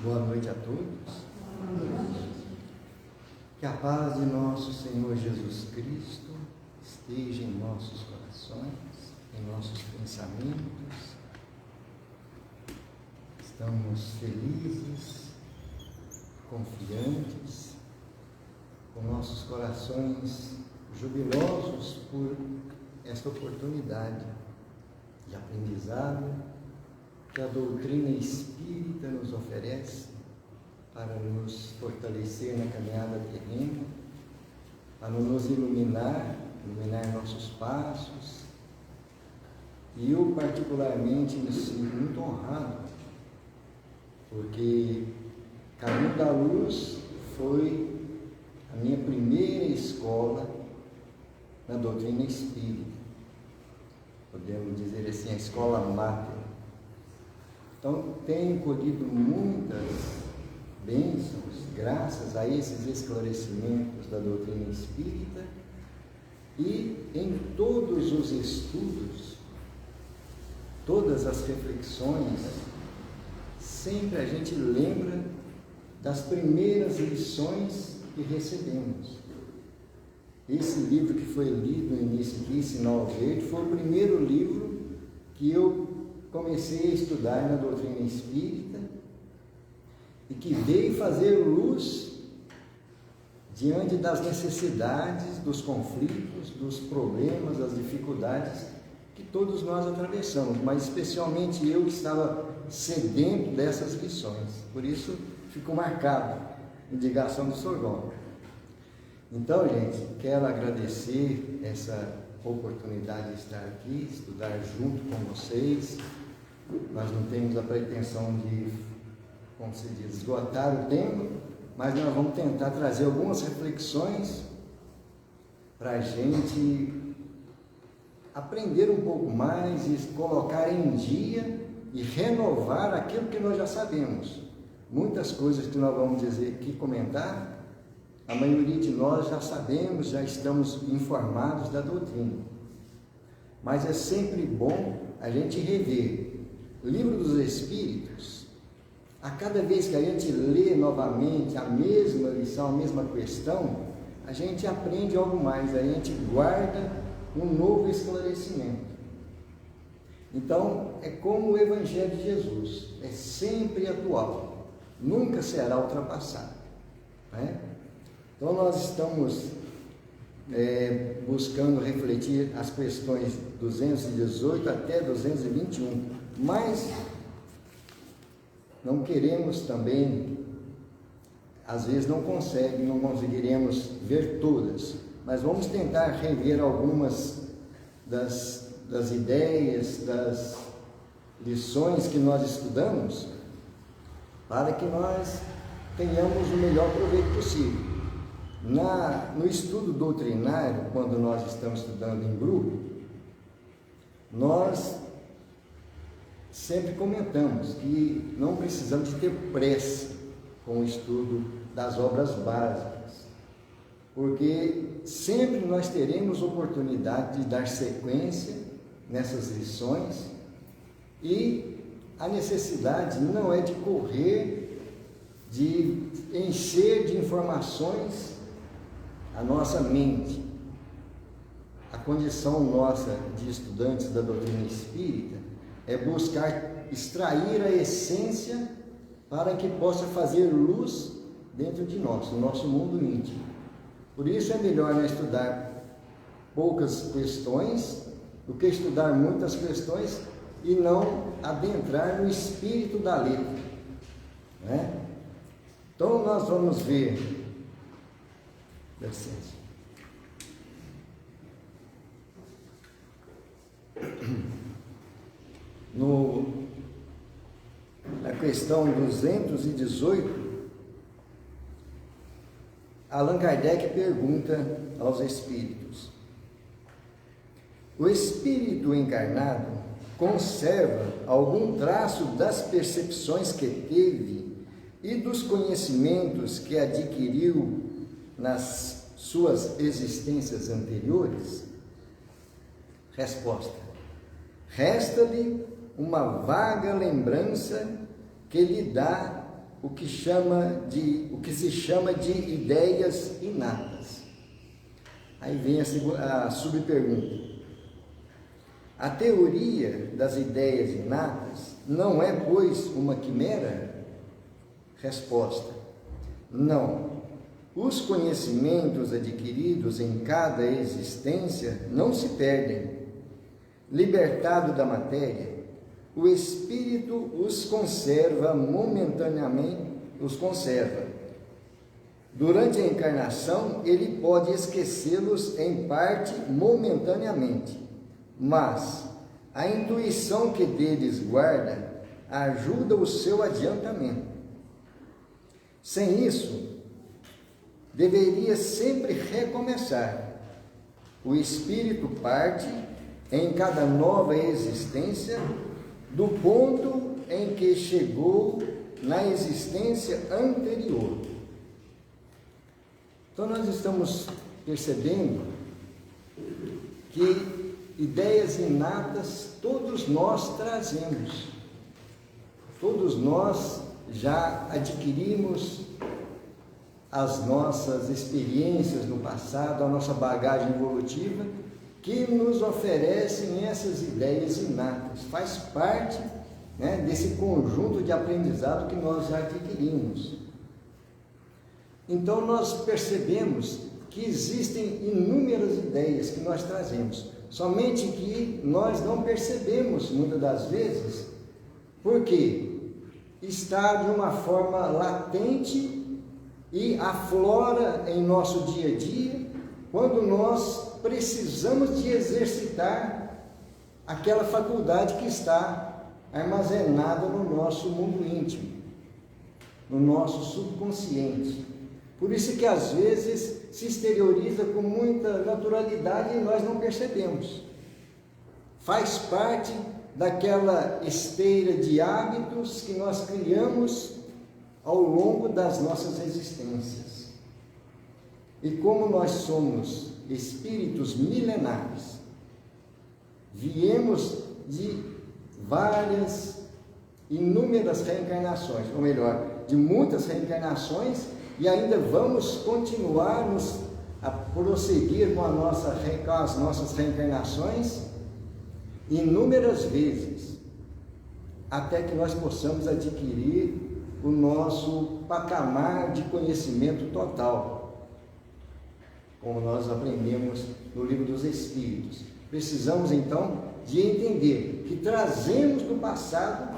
Boa noite a todos. Que a paz de nosso Senhor Jesus Cristo esteja em nossos corações, em nossos pensamentos. Estamos felizes, confiantes, com nossos corações jubilosos por esta oportunidade de aprendizado que a doutrina espírita nos oferece para nos fortalecer na caminhada terrena, para nos iluminar nossos passos. E eu particularmente me sinto muito honrado, porque Caminho da Luz foi a minha primeira escola na doutrina espírita. Podemos dizer assim, a escola máter. Então, tenho colhido muitas bênçãos graças a esses esclarecimentos da doutrina espírita, e em todos os estudos, todas as reflexões, sempre a gente lembra das primeiras lições que recebemos. Esse livro que foi lido no início aqui, Sinal Verde, foi o primeiro livro que eu comecei a estudar na doutrina espírita e que veio fazer luz diante das necessidades, dos conflitos, dos problemas, das dificuldades que todos nós atravessamos, mas especialmente eu que estava sedento dessas lições. Por isso ficou marcado a indicação do Sorgon. Então, gente, quero agradecer essa oportunidade de estar aqui, estudar junto com vocês. Nós não temos a pretensão de, como se diz, esgotar o tempo, mas nós vamos tentar trazer algumas reflexões para a gente aprender um pouco mais e colocar em dia e renovar aquilo que nós já sabemos. Muitas coisas que nós vamos dizer aqui, comentar, a maioria de nós já sabemos, já estamos informados da doutrina. Mas é sempre bom a gente rever o Livro dos Espíritos. A cada vez que a gente lê novamente a mesma lição, a mesma questão, a gente aprende algo mais, a gente guarda um novo esclarecimento. Então, é como o Evangelho de Jesus, é sempre atual, nunca será ultrapassado, né? Então, nós estamos buscando refletir as questões 218 até 221, mas não queremos também, às vezes não conseguiremos ver todas, mas vamos tentar rever algumas das ideias, das lições que nós estudamos, para que nós tenhamos o melhor proveito possível. No estudo doutrinário, quando nós estamos estudando em grupo, nós sempre comentamos que não precisamos de ter pressa com o estudo das obras básicas, porque sempre nós teremos oportunidade de dar sequência nessas lições, e a necessidade não é de correr, de encher de informações a nossa mente. A condição nossa de estudantes da doutrina espírita é buscar extrair a essência para que possa fazer luz dentro de nós, no nosso mundo íntimo. Por isso é melhor nós estudar poucas questões do que estudar muitas questões e não adentrar no espírito da letra, né? Então nós vamos ver, dá licença. Na questão 218, Allan Kardec pergunta aos espíritos: o espírito encarnado conserva algum traço das percepções que teve e dos conhecimentos que adquiriu nas suas existências anteriores? Resposta: resta-lhe uma vaga lembrança que lhe dá o que se chama de ideias inatas. Aí vem a subpergunta. A teoria das ideias inatas não é, pois, uma quimera? Resposta: não. Os conhecimentos adquiridos em cada existência não se perdem. Libertado da matéria, o espírito os conserva momentaneamente, Durante a encarnação, ele pode esquecê-los em parte momentaneamente, mas a intuição que deles guarda ajuda o seu adiantamento. Sem isso, deveria sempre recomeçar. O espírito parte em cada nova existência do ponto em que chegou na existência anterior. Então nós estamos percebendo que ideias inatas todos nós trazemos. Todos nós já adquirimos as nossas experiências no passado, a nossa bagagem evolutiva, que nos oferecem essas ideias inatas. Faz parte, desse conjunto de aprendizado que nós já adquirimos. Então nós percebemos que existem inúmeras ideias que nós trazemos, somente que nós não percebemos muitas das vezes, porque está de uma forma latente e aflora em nosso dia a dia, quando nós precisamos de exercitar aquela faculdade que está armazenada no nosso mundo íntimo, no nosso subconsciente. Por isso que às vezes se exterioriza com muita naturalidade e nós não percebemos. Faz parte daquela esteira de hábitos que nós criamos ao longo das nossas existências. E como nós somos espíritos milenares, viemos de inúmeras reencarnações, ou melhor, de muitas reencarnações, e ainda vamos continuar a prosseguir com as nossas reencarnações inúmeras vezes, até que nós possamos adquirir o nosso patamar de conhecimento total, como nós aprendemos no Livro dos Espíritos. Precisamos então de entender que trazemos do passado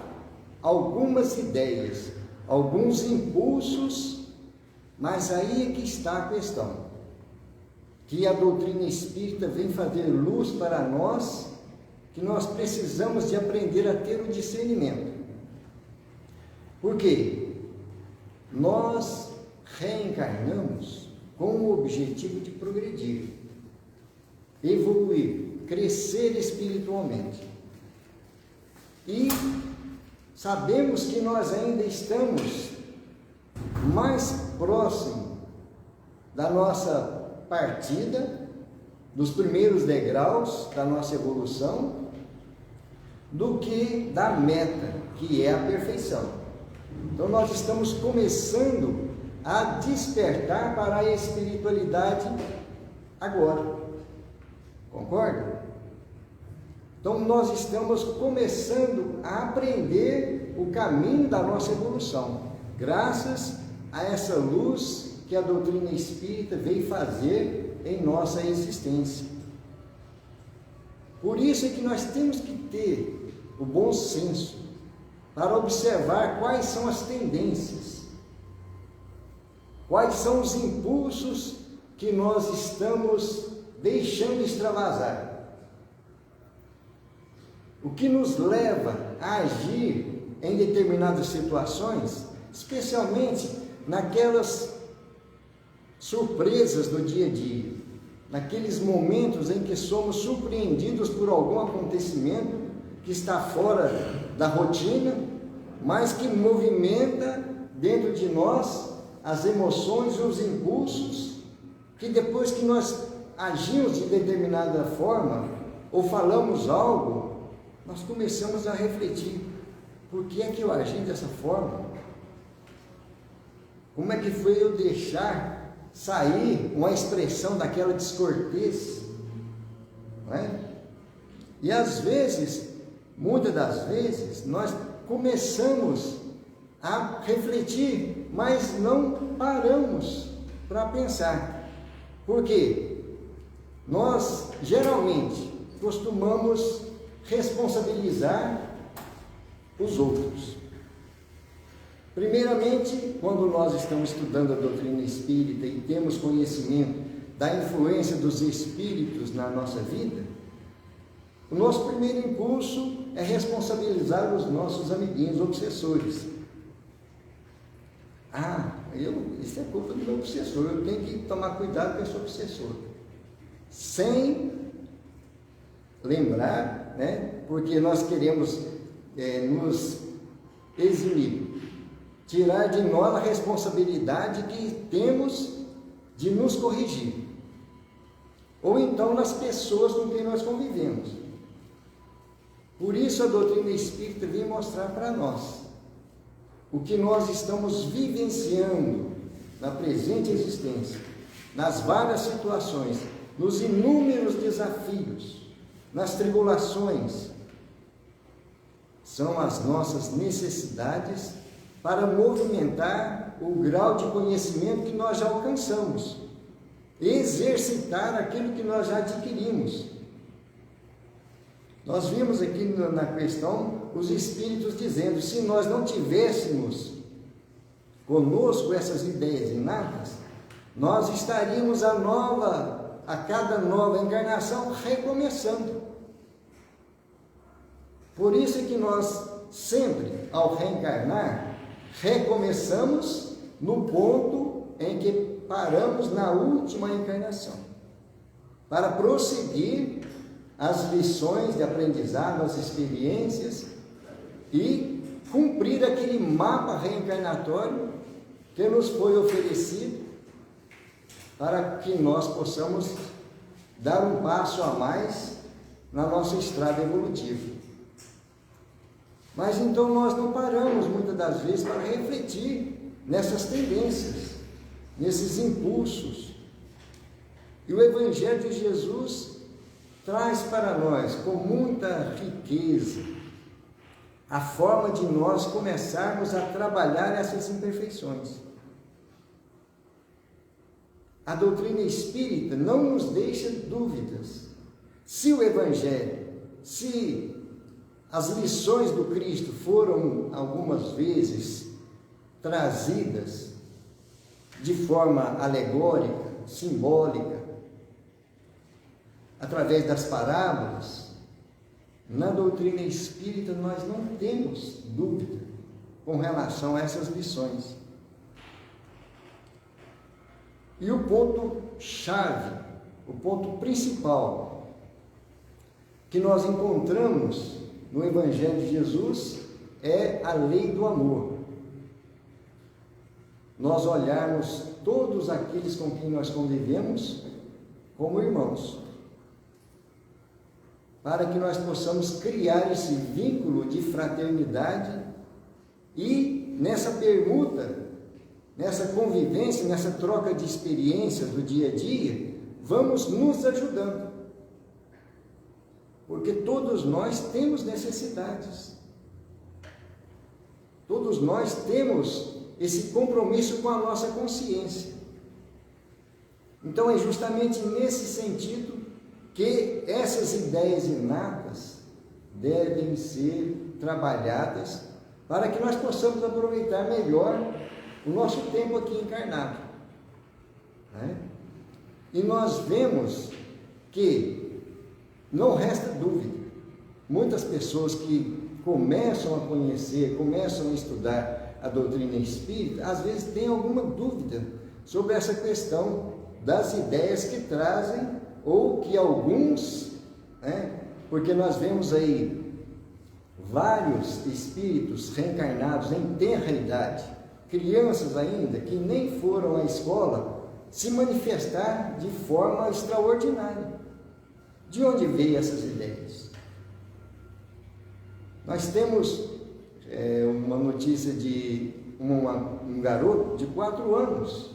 algumas ideias, alguns impulsos, mas aí é que está a questão, que a doutrina espírita vem fazer luz para nós, que nós precisamos de aprender a ter o discernimento. Por quê? Nós reencarnamos com o objetivo de progredir, evoluir, crescer espiritualmente. E sabemos que nós ainda estamos mais próximo da nossa partida, dos primeiros degraus da nossa evolução, do que da meta, que é a perfeição. Então nós estamos começando a despertar para a espiritualidade agora. Concorda? Então nós estamos começando a aprender o caminho da nossa evolução, graças a essa luz que a doutrina espírita veio fazer em nossa existência. Por isso é que nós temos que ter o bom senso para observar quais são as tendências, quais são os impulsos que nós estamos deixando extravasar. O que nos leva a agir em determinadas situações, especialmente naquelas surpresas do dia a dia, naqueles momentos em que somos surpreendidos por algum acontecimento que está fora da rotina, mas que movimenta dentro de nós as emoções e os impulsos, que depois que nós agimos de determinada forma ou falamos algo, nós começamos a refletir: por que é que eu agi dessa forma? Como é que foi eu deixar sair uma expressão daquela descortês? Não é? E às vezes, muitas das vezes, nós começamos a refletir, mas não paramos para pensar. Por quê? Nós geralmente costumamos responsabilizar os outros. Primeiramente, quando nós estamos estudando a doutrina espírita e temos conhecimento da influência dos espíritos na nossa vida, o nosso primeiro impulso é responsabilizar os nossos amiguinhos obsessores. Isso é culpa do meu obsessor, eu tenho que tomar cuidado com esse obsessor. Sem lembrar, né? Porque nós queremos nos eximir, tirar de nós a responsabilidade que temos de nos corrigir. Ou então nas pessoas com quem nós convivemos. Por isso a doutrina espírita vem mostrar para nós o que nós estamos vivenciando na presente existência, nas várias situações, nos inúmeros desafios, nas tribulações, são as nossas necessidades para movimentar o grau de conhecimento que nós já alcançamos, exercitar aquilo que nós já adquirimos. Nós vimos aqui na questão os espíritos dizendo: se nós não tivéssemos conosco essas ideias inatas, nós estaríamos a cada nova encarnação recomeçando. Por isso é que nós sempre, ao reencarnar, recomeçamos no ponto em que paramos na última encarnação, para prosseguir as lições de aprendizado, as experiências e cumprir aquele mapa reencarnatório que nos foi oferecido para que nós possamos dar um passo a mais na nossa estrada evolutiva. Mas então nós não paramos muitas das vezes para refletir nessas tendências, nesses impulsos. E o Evangelho de Jesus traz para nós com muita riqueza a forma de nós começarmos a trabalhar essas imperfeições. A doutrina espírita não nos deixa dúvidas. Se o Evangelho, se as lições do Cristo foram algumas vezes trazidas de forma alegórica, simbólica, através das parábolas, na doutrina espírita nós não temos dúvida com relação a essas lições. E o ponto chave, o ponto principal que nós encontramos no Evangelho de Jesus é a lei do amor. Nós olharmos todos aqueles com quem nós convivemos como irmãos, para que nós possamos criar esse vínculo de fraternidade e nessa permuta, nessa convivência, nessa troca de experiências do dia a dia, vamos nos ajudando. Porque todos nós temos necessidades. Todos nós temos esse compromisso com a nossa consciência. Então é justamente nesse sentido que essas ideias inatas devem ser trabalhadas para que nós possamos aproveitar melhor o nosso tempo aqui encarnado. Né? E nós vemos que não resta dúvida, muitas pessoas que começam a conhecer, começam a estudar a doutrina espírita, às vezes têm alguma dúvida sobre essa questão das ideias que trazem, ou que alguns, porque nós vemos aí vários espíritos reencarnados em tenra idade, crianças ainda, que nem foram à escola, se manifestar de forma extraordinária. De onde veio essas ideias? Nós temos uma notícia de um garoto de 4 anos,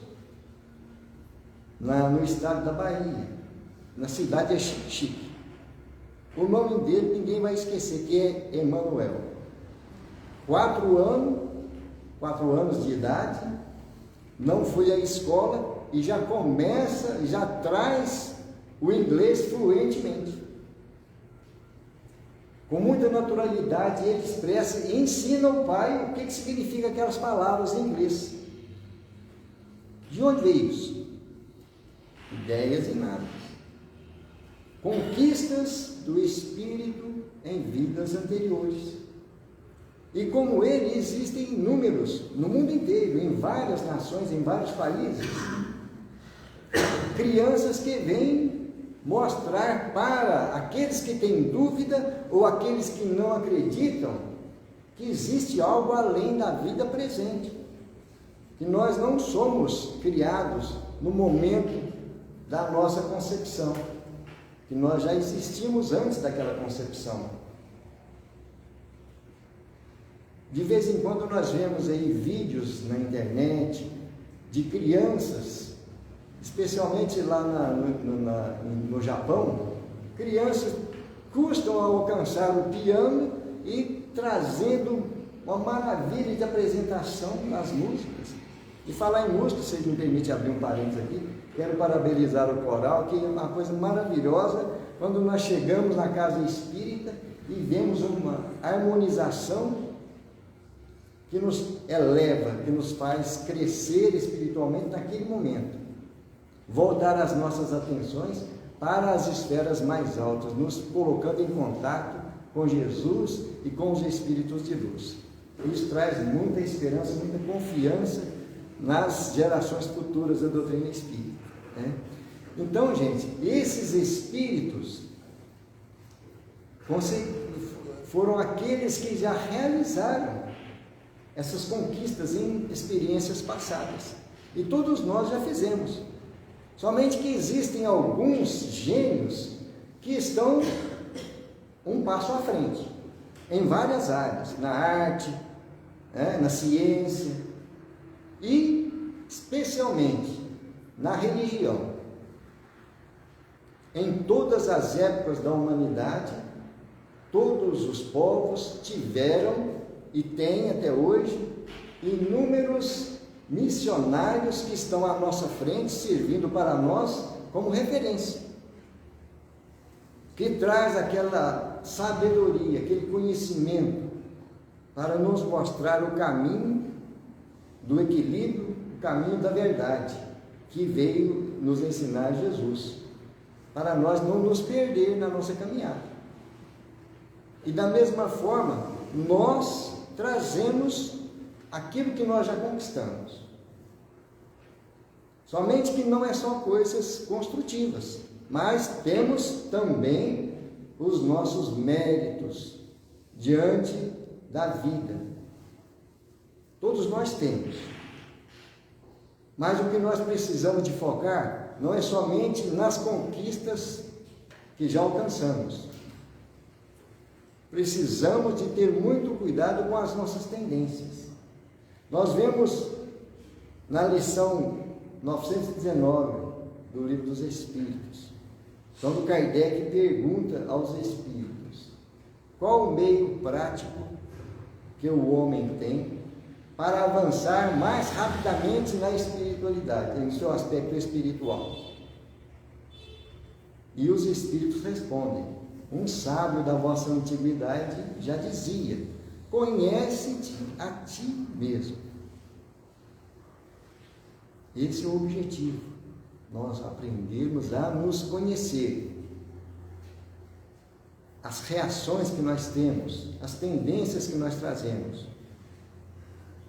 no estado da Bahia, na cidade de Xique. O nome dele ninguém vai esquecer, que é Emanuel. 4 anos de idade, não foi à escola e já traz o inglês fluentemente. Com muita naturalidade ele expressa e ensina ao pai o que significa aquelas palavras em inglês. De onde veio isso? Ideias e nada. Conquistas do espírito em vidas anteriores. E como ele, existem inúmeros no mundo inteiro, em várias nações, em vários países, crianças que vêm mostrar para aqueles que têm dúvida ou aqueles que não acreditam que existe algo além da vida presente, que nós não somos criados no momento da nossa concepção, que nós já existimos antes daquela concepção. De vez em quando nós vemos aí vídeos na internet de crianças, especialmente lá no Japão, crianças custam a alcançar o piano e trazendo uma maravilha de apresentação nas músicas. E falar em música, vocês me permitem abrir um parênteses aqui, quero parabenizar o coral, que é uma coisa maravilhosa quando nós chegamos na casa espírita e vemos uma harmonização que nos eleva, que nos faz crescer espiritualmente naquele momento. Voltar as nossas atenções para as esferas mais altas, nos colocando em contato com Jesus e com os espíritos de luz. Isso traz muita esperança, muita confiança nas gerações futuras da doutrina espírita, né? Então, gente, esses espíritos foram aqueles que já realizaram essas conquistas em experiências passadas. E todos nós já fizemos. Somente que existem alguns gênios que estão um passo à frente, em várias áreas, na arte, na ciência e especialmente na religião. Em todas as épocas da humanidade, todos os povos tiveram e têm até hoje inúmeros missionários que estão à nossa frente, servindo para nós como referência, que traz aquela sabedoria, aquele conhecimento para nos mostrar o caminho do equilíbrio, o caminho da verdade, que veio nos ensinar Jesus, para nós não nos perder na nossa caminhada. E da mesma forma, nós trazemos aquilo que nós já conquistamos. Somente que não é só coisas construtivas, mas temos também os nossos méritos diante da vida. Todos nós temos. Mas o que nós precisamos de focar não é somente nas conquistas que já alcançamos. Precisamos de ter muito cuidado com as nossas tendências. Nós vemos na lição 919 do Livro dos Espíritos, quando Kardec pergunta aos espíritos: qual o meio prático que o homem tem para avançar mais rapidamente na espiritualidade, no seu aspecto espiritual? E os espíritos respondem: um sábio da vossa antiguidade já dizia: conhece-te a ti mesmo. Esse é o objetivo, nós aprendermos a nos conhecer, as reações que nós temos, as tendências que nós trazemos.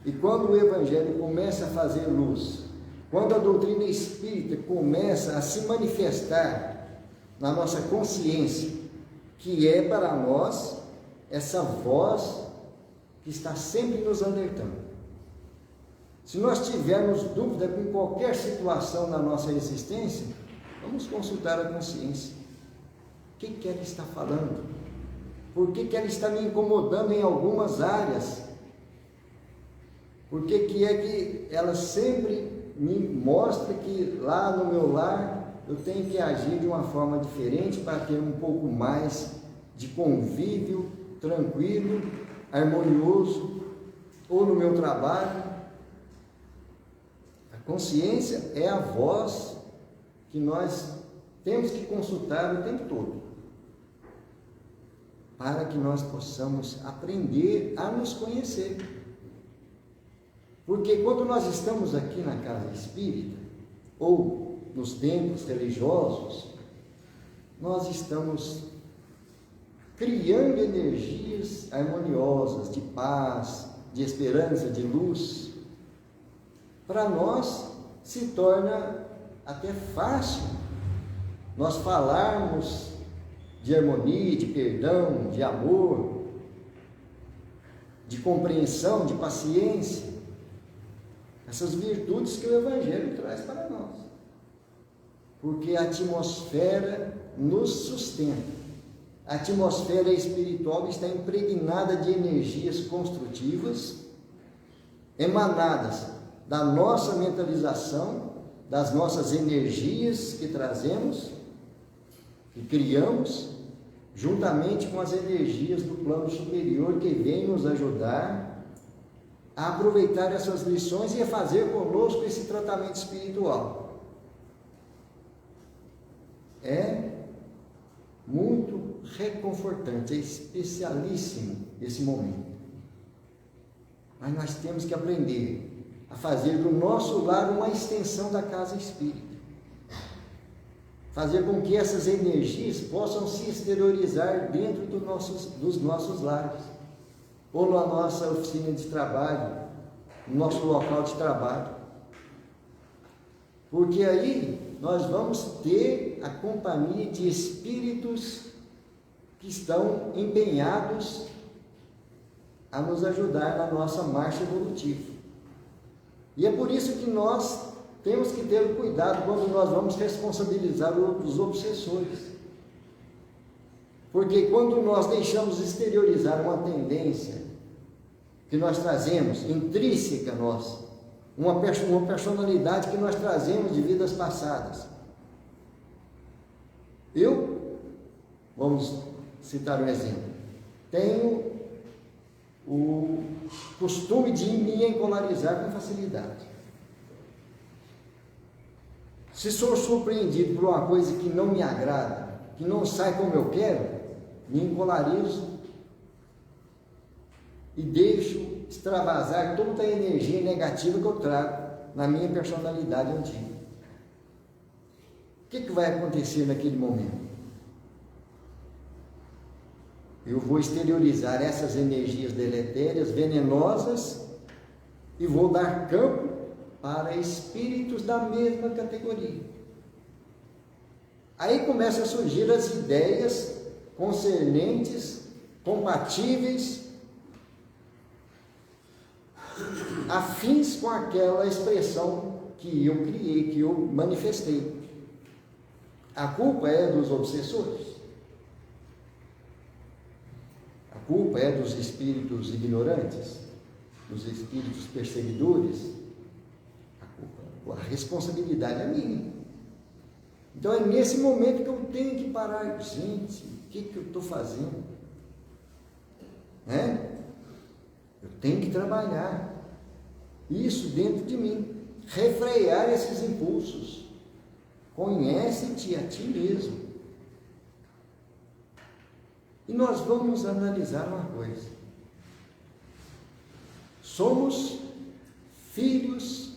E quando o Evangelho começa a fazer luz, quando a doutrina espírita começa a se manifestar na nossa consciência, que é para nós essa voz que está sempre nos alertando. Se nós tivermos dúvida com qualquer situação na nossa existência, vamos consultar a consciência. O que ela está falando? Por que ela está me incomodando em algumas áreas Por que é que ela sempre me mostra que lá no meu lar eu tenho que agir de uma forma diferente para ter um pouco mais de convívio tranquilo, harmonioso, ou no meu trabalho? A consciência é a voz que nós temos que consultar o tempo todo, para que nós possamos aprender a nos conhecer. Porque quando nós estamos aqui na casa espírita, ou nos templos religiosos, nós estamos criando energias harmoniosas, de paz, de esperança, de luz. Para nós se torna até fácil nós falarmos de harmonia, de perdão, de amor, de compreensão, de paciência, essas virtudes que o Evangelho traz para nós, porque a atmosfera nos sustenta. A atmosfera espiritual está impregnada de energias construtivas, emanadas da nossa mentalização, das nossas energias que trazemos, que criamos, juntamente com as energias do plano superior que vem nos ajudar a aproveitar essas lições e a fazer conosco esse tratamento espiritual. É muito reconfortante, é especialíssimo esse momento. Mas nós temos que aprender a fazer do nosso lar uma extensão da casa espírita. Fazer com que essas energias possam se exteriorizar dentro dos nossos lares, ou na nossa oficina de trabalho, no nosso local de trabalho. Porque aí nós vamos ter a companhia de espíritos que estão empenhados a nos ajudar na nossa marcha evolutiva. E é por isso que nós temos que ter cuidado quando nós vamos responsabilizar os obsessores. Porque quando nós deixamos exteriorizar uma tendência que nós trazemos, intrínseca nossa, uma personalidade que nós trazemos de vidas passadas. Eu, vamos citar um exemplo, tenho o costume de me encolarizar com facilidade. Se sou surpreendido por uma coisa que não me agrada, que não sai como eu quero, me encolarizo e deixo extravasar toda a energia negativa que eu trago na minha personalidade antiga. O que vai acontecer naquele momento? Eu vou exteriorizar essas energias deletérias, venenosas, e vou dar campo para espíritos da mesma categoria. Aí começam a surgir as ideias concernentes, compatíveis, afins com aquela expressão que eu criei, que eu manifestei. A culpa é dos obsessores. A culpa é dos espíritos ignorantes, dos espíritos perseguidores. A responsabilidade é minha. Então é nesse momento que eu tenho que parar. Gente, o que eu estou fazendo? Eu tenho que trabalhar isso dentro de mim, refrear esses impulsos. Conhece-te a ti mesmo. E nós vamos analisar uma coisa. Somos filhos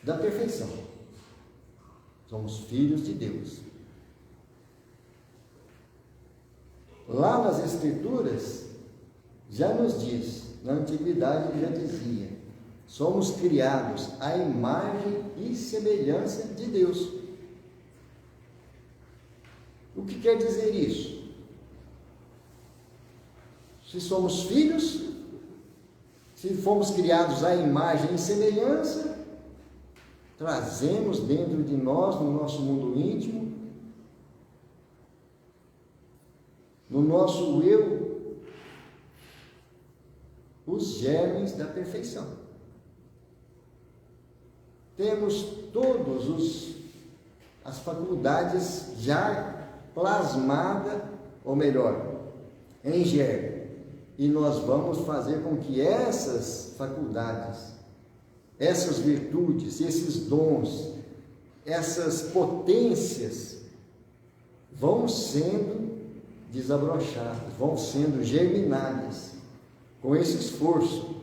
da perfeição. Somos filhos de Deus. Lá nas Escrituras já nos diz, na antiguidade já dizia, somos criados à imagem e semelhança de Deus. O que quer dizer isso? Se somos filhos, se fomos criados à imagem e semelhança, trazemos dentro de nós, no nosso mundo íntimo, no nosso eu, os germes da perfeição. temos todas as faculdades já plasmadas, ou melhor, em germe. E nós vamos fazer com que essas faculdades, essas virtudes, esses dons, essas potências vão sendo desabrochadas, vão sendo germinadas com esse esforço.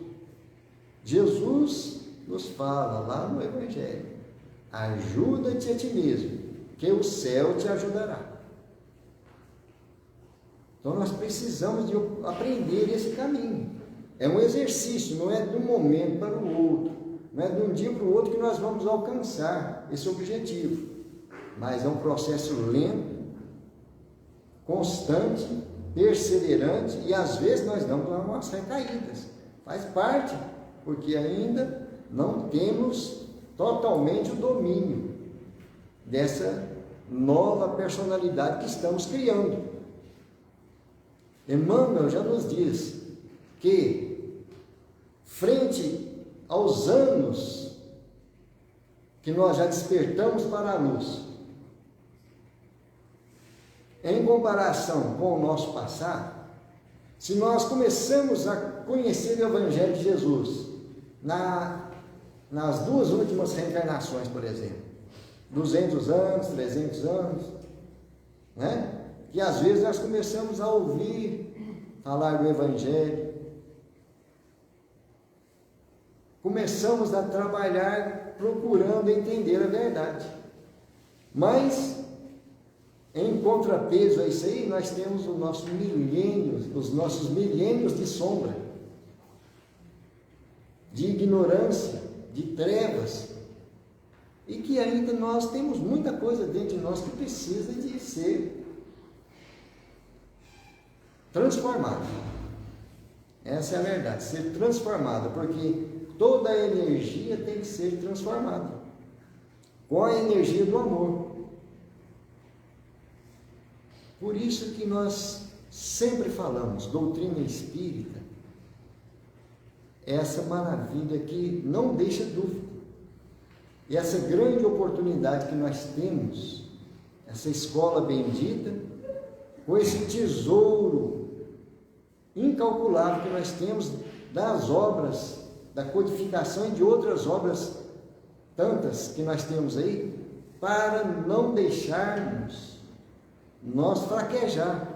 Jesus nos fala lá no Evangelho: ajuda-te a ti mesmo, que o céu te ajudará. Então nós precisamos de aprender esse caminho. É um exercício, não é de um momento para o outro, não é de um dia para o outro que nós vamos alcançar esse objetivo, mas é um processo lento, constante, perseverante, e às vezes nós damos umas recaídas, faz parte, porque ainda não temos totalmente o domínio dessa nova personalidade que estamos criando. Emmanuel já nos diz que, frente aos anos que nós já despertamos para a luz, em comparação com o nosso passado, se nós começamos a conhecer o Evangelho de Jesus nas duas últimas reencarnações, por exemplo, 200 anos, 300 anos, né? Que às vezes nós começamos a ouvir falar do Evangelho, começamos a trabalhar procurando entender a verdade, mas em contrapeso a isso aí, nós temos os nossos milênios de sombra, de ignorância, de trevas, e que ainda nós temos muita coisa dentro de nós que precisa de ser transformada. Essa é a verdade, ser transformada, porque toda a energia tem que ser transformada com a energia do amor. Por isso que nós sempre falamos, doutrina espírita, essa maravilha que não deixa dúvida. E essa grande oportunidade que nós temos, essa escola bendita, com esse tesouro incalculável que nós temos das obras, da codificação e de outras obras tantas que nós temos aí, para não deixarmos nós fraquejar.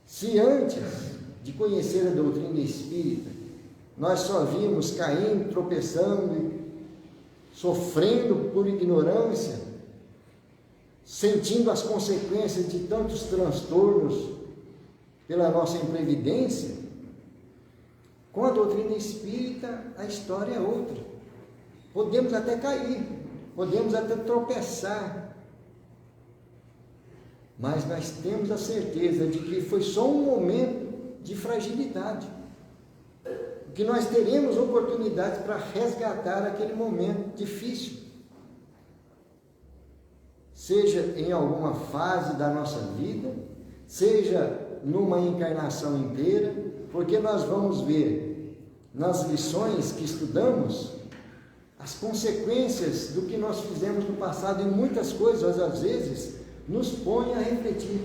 Se antes de conhecer a doutrina espírita, nós só víamos caindo, tropeçando, sofrendo por ignorância, sentindo as consequências de tantos transtornos pela nossa imprevidência, com a doutrina espírita a história é outra. Podemos até cair, podemos até tropeçar, mas nós temos a certeza de que foi só um momento de fragilidade, que nós teremos oportunidade para resgatar aquele momento difícil, seja em alguma fase da nossa vida, seja numa encarnação inteira, porque nós vamos ver nas lições que estudamos as consequências do que nós fizemos no passado, e muitas coisas às vezes nos põem a refletir: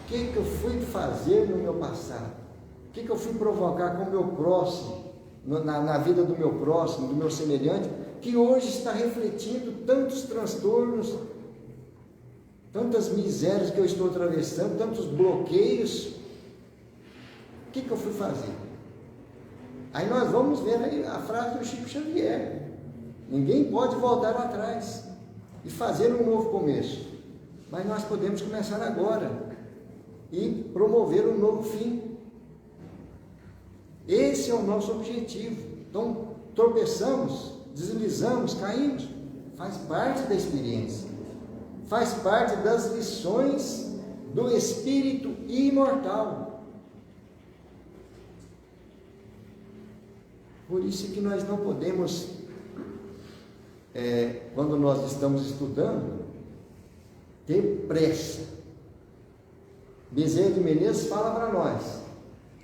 o que eu fui fazer no meu passado? O que eu fui provocar com o meu próximo, na vida do meu próximo, do meu semelhante, que hoje está refletindo tantos transtornos, tantas misérias que eu estou atravessando, tantos bloqueios? O que eu fui fazer? Aí nós vamos ver aí a frase do Chico Xavier: ninguém pode voltar atrás e fazer um novo começo, mas nós podemos começar agora e promover um novo fim. Esse é o nosso objetivo. Então, tropeçamos, deslizamos, caímos, faz parte da experiência, faz parte das lições do espírito imortal. Por isso que nós não podemos, quando nós estamos estudando, ter pressa. Bezerra de Menezes fala para nós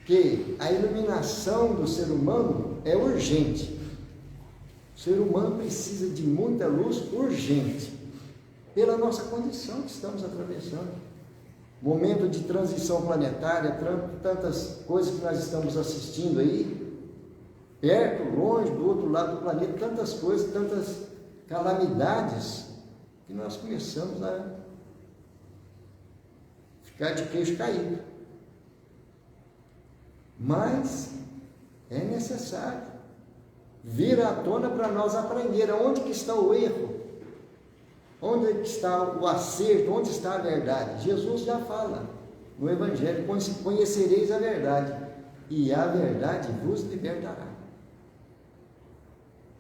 que a iluminação do ser humano é urgente, O ser humano precisa de muita luz urgente, pela nossa condição que estamos atravessando. Momento de transição planetária, tantas coisas que nós estamos assistindo aí, perto, longe, do outro lado do planeta, tantas coisas, tantas calamidades, que nós começamos a ficar de queixo caído. Mas é necessário vir à tona para nós aprender onde que está o erro, onde que está o acerto, onde está a verdade. Jesus já fala no Evangelho: conhecereis a verdade, e a verdade vos libertará.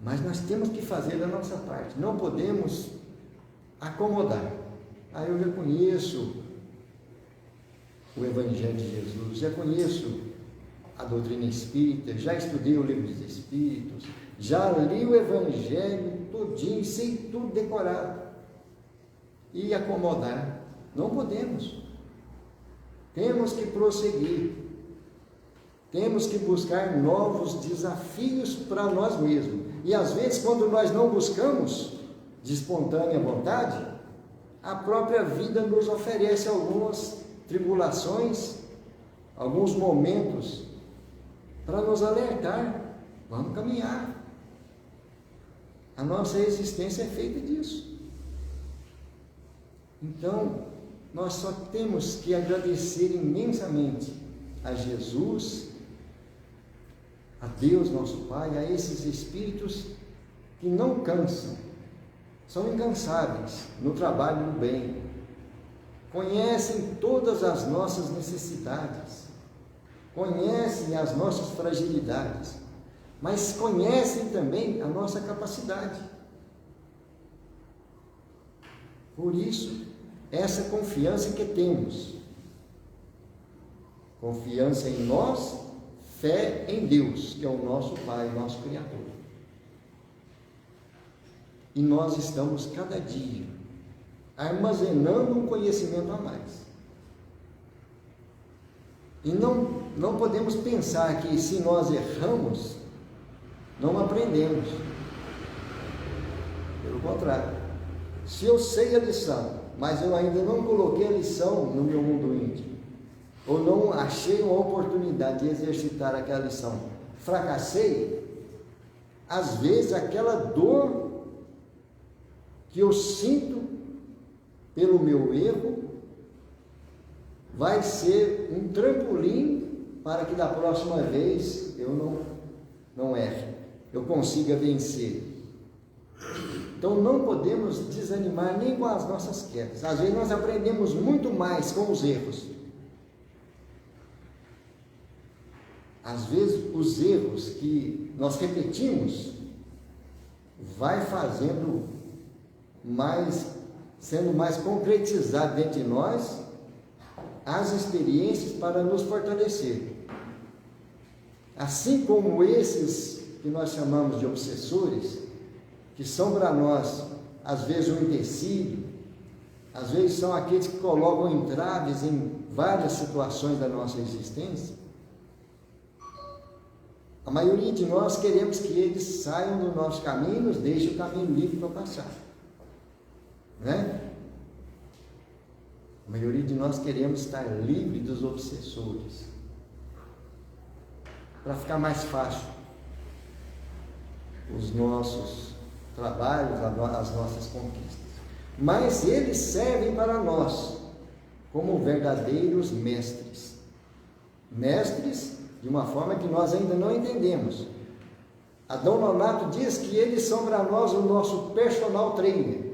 Mas nós temos que fazer a nossa parte, não podemos acomodar. Eu já conheço o Evangelho de Jesus, já conheço a doutrina espírita, já estudei o livro dos Espíritos, já li o Evangelho todinho, sei tudo decorado. E acomodar, não podemos. Temos que prosseguir, temos que buscar novos desafios para nós mesmos. E às vezes, quando nós não buscamos de espontânea vontade, a própria vida nos oferece algumas tribulações, alguns momentos para nos alertar: vamos caminhar. A nossa existência é feita disso. Então, nós só temos que agradecer imensamente a Jesus, a Deus nosso Pai, a esses Espíritos que não cansam, são incansáveis no trabalho do bem, conhecem todas as nossas necessidades, conhecem as nossas fragilidades, mas conhecem também a nossa capacidade. Por isso, essa confiança que temos, confiança em nós, fé em Deus, que é o nosso Pai, nosso Criador. E nós estamos cada dia armazenando um conhecimento a mais. E não podemos pensar que se nós erramos, não aprendemos. Pelo contrário, se eu sei a lição, mas eu ainda não coloquei a lição no meu mundo íntimo, ou não achei uma oportunidade de exercitar aquela lição, fracassei, às vezes aquela dor que eu sinto pelo meu erro vai ser um trampolim para que da próxima vez eu não erre, eu consiga vencer. Então não podemos desanimar nem com as nossas quedas. Às vezes nós aprendemos muito mais com os erros. Às vezes os erros que nós repetimos vai fazendo sendo mais concretizado dentro de nós as experiências para nos fortalecer. Assim como esses que nós chamamos de obsessores, que são para nós, às vezes, um empecilho, às vezes são aqueles que colocam entraves em várias situações da nossa existência. A maioria de nós queremos que eles saiam do nosso caminho e nos deixem o caminho livre para passar. Né? A maioria de nós queremos estar livre dos obsessores, para ficar mais fácil os nossos trabalhos, as nossas conquistas. Mas eles servem para nós como verdadeiros mestres. Mestres de uma forma que nós ainda não entendemos. Adão Nonato diz que eles são para nós o nosso personal trainer.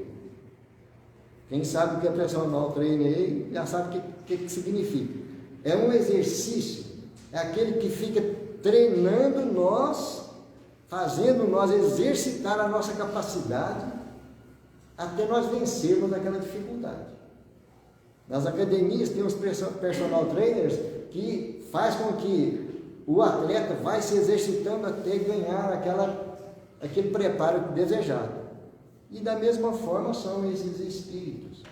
Quem sabe o que é personal trainer aí, já sabe o que significa. É um exercício, é aquele que fica treinando nós, fazendo nós exercitar a nossa capacidade até nós vencermos aquela dificuldade. Nas academias tem os personal trainers que faz com que o atleta vai se exercitando até ganhar aquele preparo desejado. E da mesma forma são esses espíritos.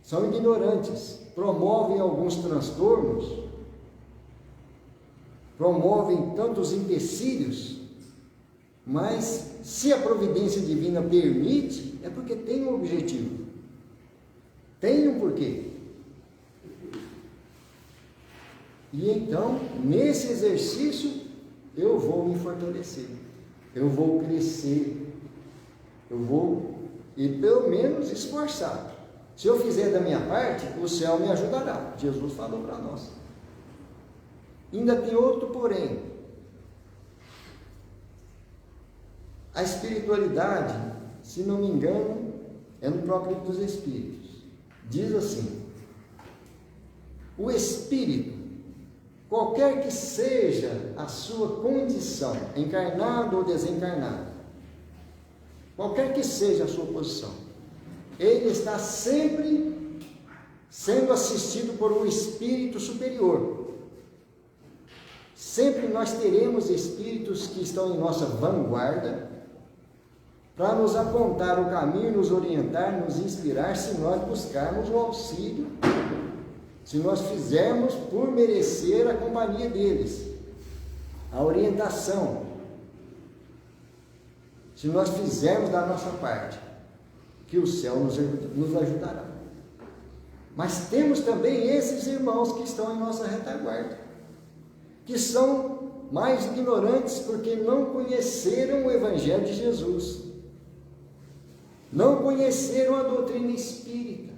São ignorantes, promovem alguns transtornos, promovem tantos empecilhos Mas se a providência divina permite, é porque tem um objetivo, tem um porquê. E então, nesse exercício, eu vou me fortalecer, eu vou crescer, eu vou, e pelo menos, esforçar. Se eu fizer da minha parte, o céu me ajudará. Jesus falou para nós. Ainda tem outro porém. A espiritualidade, se não me engano, é no próprio livro dos Espíritos. Diz assim: o espírito, qualquer que seja a sua condição, encarnado ou desencarnado, qualquer que seja a sua posição, ele está sempre sendo assistido por um espírito superior. Sempre nós teremos espíritos que estão em nossa vanguarda para nos apontar o caminho, nos orientar, nos inspirar, se nós buscarmos o auxílio, se nós fizermos por merecer a companhia deles, a orientação, se nós fizermos da nossa parte, que o céu nos ajudará. Mas temos também esses irmãos que estão em nossa retaguarda, que são mais ignorantes porque não conheceram o Evangelho de Jesus, não conheceram a doutrina espírita,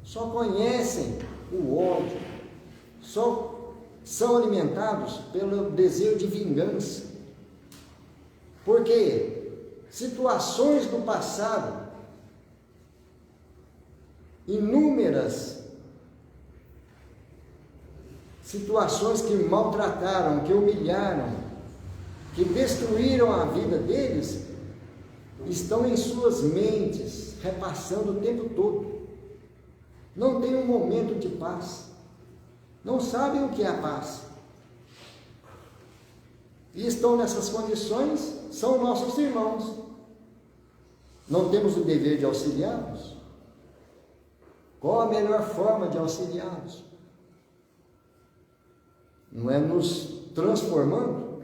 só conhecem o ódio, só são alimentados pelo desejo de vingança, porque situações do passado, inúmeras situações que maltrataram, que humilharam, que destruíram a vida deles, estão em suas mentes, repassando o tempo todo. Não tem um momento de paz, não sabem o que é a paz, e estão nessas condições, são nossos irmãos. Não temos o dever de auxiliá-los? Qual a melhor forma de auxiliá-los? Não é nos transformando,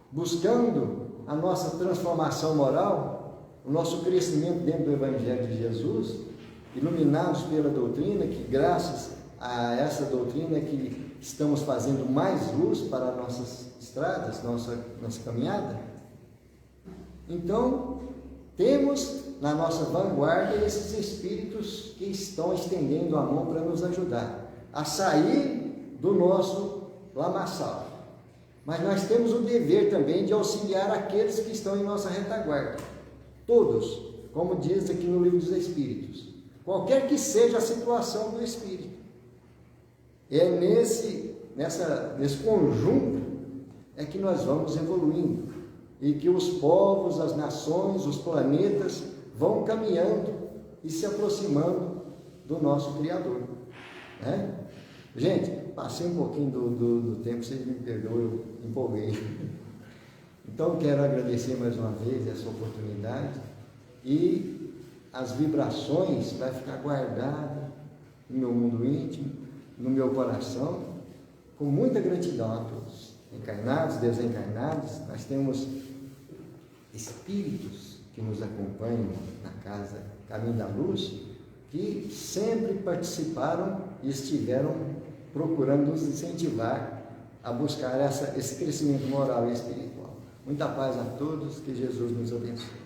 buscando a nossa transformação moral, o nosso crescimento dentro do Evangelho de Jesus, iluminados pela doutrina, que graças a essa doutrina que estamos fazendo mais luz para nossas estradas, nossa caminhada. Então, temos na nossa vanguarda esses espíritos que estão estendendo a mão para nos ajudar a sair do nosso lamaçal. Mas nós temos o dever também de auxiliar aqueles que estão em nossa retaguarda. Todos, como diz aqui no livro dos Espíritos, qualquer que seja a situação do espírito. É nesse conjunto é que nós vamos evoluindo, e que os povos, as nações, os planetas vão caminhando e se aproximando do nosso Criador, né? Gente, passei um pouquinho do tempo, vocês me perdoem, eu empolguei. Então, quero agradecer mais uma vez essa oportunidade, e as vibrações vai ficar guardada no meu mundo íntimo, no meu coração, com muita gratidão a todos, encarnados, desencarnados. Nós temos espíritos que nos acompanham na casa Caminho da Luz, que sempre participaram e estiveram procurando nos incentivar a buscar esse crescimento moral e espiritual. Muita paz a todos, que Jesus nos abençoe.